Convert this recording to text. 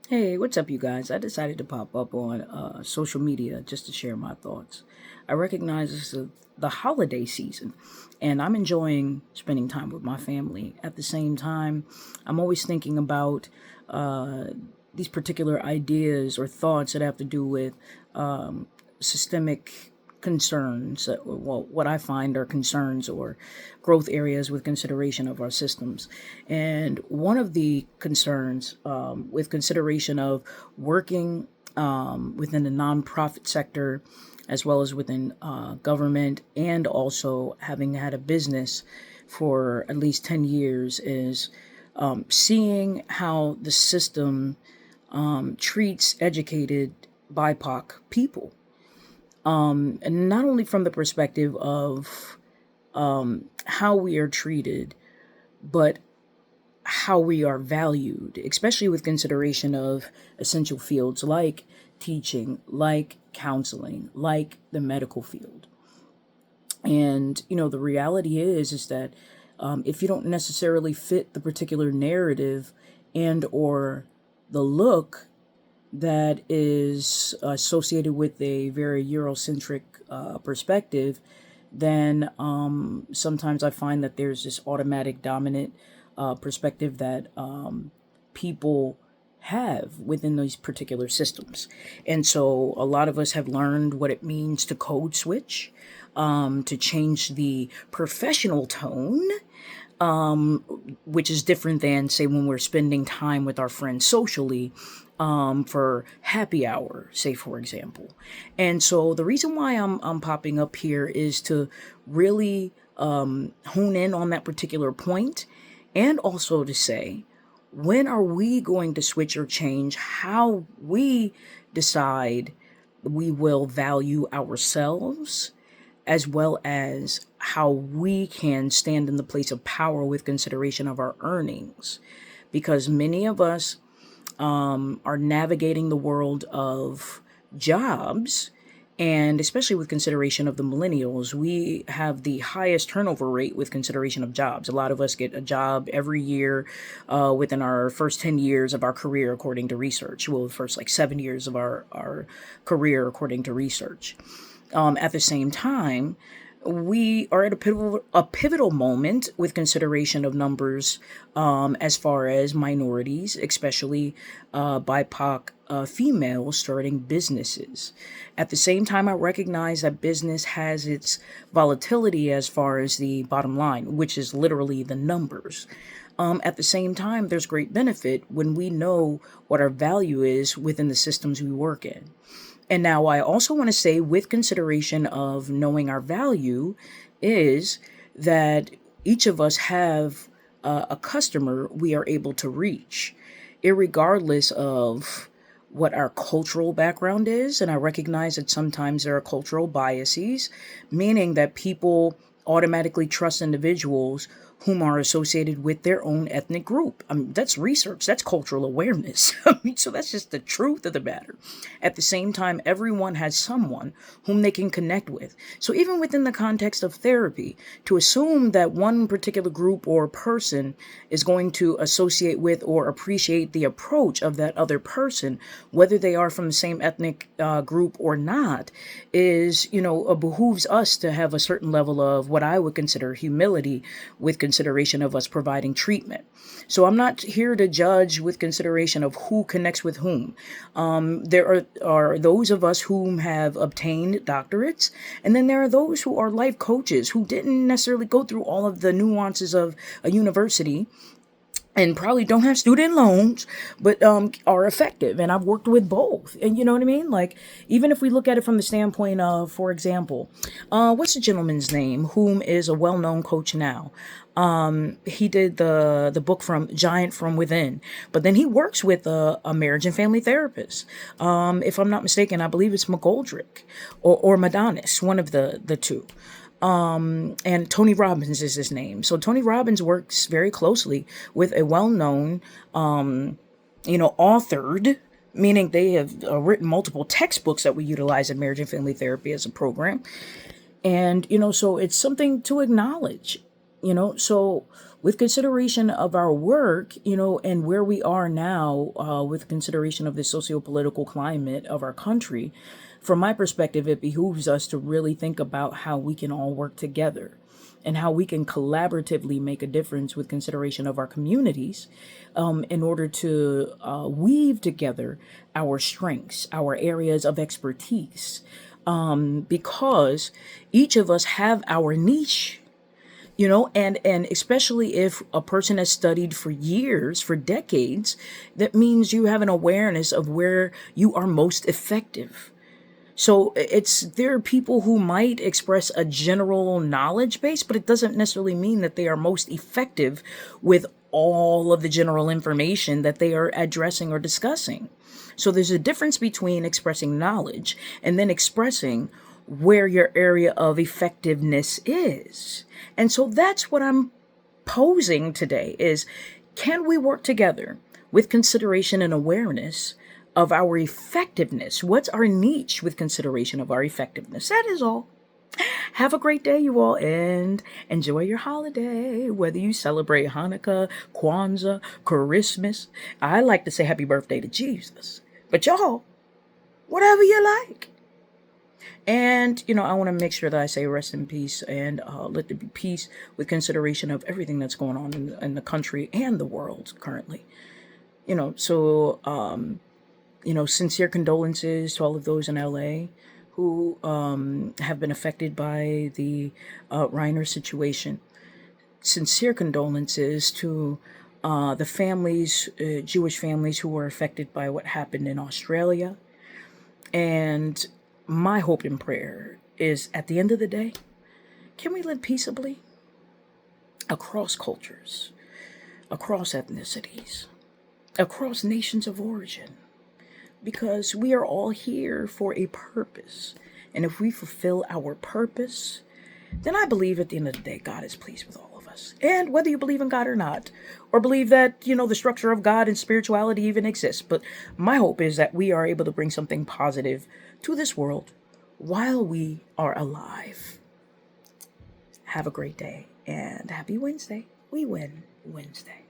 Hey, what's up, you guys? I decided to pop up on social media just to share my thoughts. I recognize this is the holiday season, and I'm enjoying spending time with my family. At the same time, I'm always thinking about uh, these particular ideas or thoughts that have to do with systemic concerns, well, what I find are concerns or growth areas with consideration of our systems. And one of the concerns, with consideration of working within the nonprofit sector, as well as within government, and also having had a business for at least 10 years, is seeing how the system treats educated BIPOC people, and not only from the perspective of how we are treated, but how we are valued, especially with consideration of essential fields like teaching, like counseling, like the medical field. And the reality is that if you don't necessarily fit the particular narrative and or the look that is associated with a very Eurocentric perspective, then sometimes I find that there's this automatic dominant perspective that people have within these particular systems. And so a lot of us have learned what it means to code switch, to change the professional tone, which is different than, say, when we're spending time with our friends socially, for happy hour, say, for example. And so the reason why I'm popping up here is to really hone in on that particular point, and also to say, when are we going to switch or change how we decide we will value ourselves, as well as how we can stand in the place of power with consideration of our earnings. Because many of us are navigating the world of jobs, and especially with consideration of the millennials, we have the highest turnover rate with consideration of jobs. A lot of us get a job every year within our first 10 years of our career, according to research. Well, the first like 7 years of our career, according to research. At the same time, we are at a pivotal moment with consideration of numbers, as far as minorities, especially BIPOC females starting businesses. At the same time, I recognize that business has its volatility as far as the bottom line, which is literally the numbers. At the same time, there's great benefit when we know what our value is within the systems we work in. And now I also want to say, with consideration of knowing our value, is that each of us have a customer we are able to reach, irregardless of what our cultural background is. And I recognize that sometimes there are cultural biases, meaning that people automatically trust individuals whom are associated with their own ethnic group. I mean, that's research, that's cultural awareness. I mean, so that's just the truth of the matter. At the same time, everyone has someone whom they can connect with. So even within the context of therapy, to assume that one particular group or person is going to associate with or appreciate the approach of that other person, whether they are from the same ethnic group or not, is, behooves us to have a certain level of what I would consider humility with consideration of us providing treatment. So I'm not here to judge with consideration of who connects with whom. There are those of us whom have obtained doctorates, and then there are those who are life coaches who didn't necessarily go through all of the nuances of a university, and probably don't have student loans, but are effective. And I've worked with both. And you know what I mean? Like, even if we look at it from the standpoint of, for example, what's the gentleman's name, whom is a well-known coach now? He did the book from Giant from Within, but then he works with a marriage and family therapist. If I'm not mistaken, I believe it's McGoldrick or Madonis, one of the two. And Tony Robbins is his name. So Tony Robbins works very closely with a well-known, authored, meaning they have written multiple textbooks that we utilize in marriage and family therapy as a program. And, so it's something to acknowledge. So with consideration of our work, and where we are now, with consideration of the socio-political climate of our country, from my perspective, it behooves us to really think about how we can all work together and how we can collaboratively make a difference with consideration of our communities, in order to weave together our strengths, our areas of expertise, because each of us have our niche, and especially if a person has studied for years, for decades, that means you have an awareness of where you are most effective. So there are people who might express a general knowledge base, but it doesn't necessarily mean that they are most effective with all of the general information that they are addressing or discussing. So there's a difference between expressing knowledge and then expressing where your area of effectiveness is. And so that's what I'm posing today is, can we work together with consideration and awareness of our effectiveness? What's our niche with consideration of our effectiveness? That is all. Have a great day, you all, and enjoy your holiday, whether you celebrate Hanukkah, Kwanzaa, Christmas. I like to say happy birthday to Jesus, but y'all, whatever you like. And, I want to make sure that I say rest in peace, and let there be peace with consideration of everything that's going on in the country and the world currently. Sincere condolences to all of those in LA who have been affected by the Reiner situation. Sincere condolences to the families, Jewish families who were affected by what happened in Australia. And my hope and prayer is, at the end of the day, can we live peaceably across cultures, across ethnicities, across nations of origin? Because we are all here for a purpose. And if we fulfill our purpose, then I believe at the end of the day, God is pleased with all of us. And whether you believe in God or not, or believe that, the structure of God and spirituality even exists, but my hope is that we are able to bring something positive to this world while we are alive. Have a great day and happy Wednesday. We win Wednesday.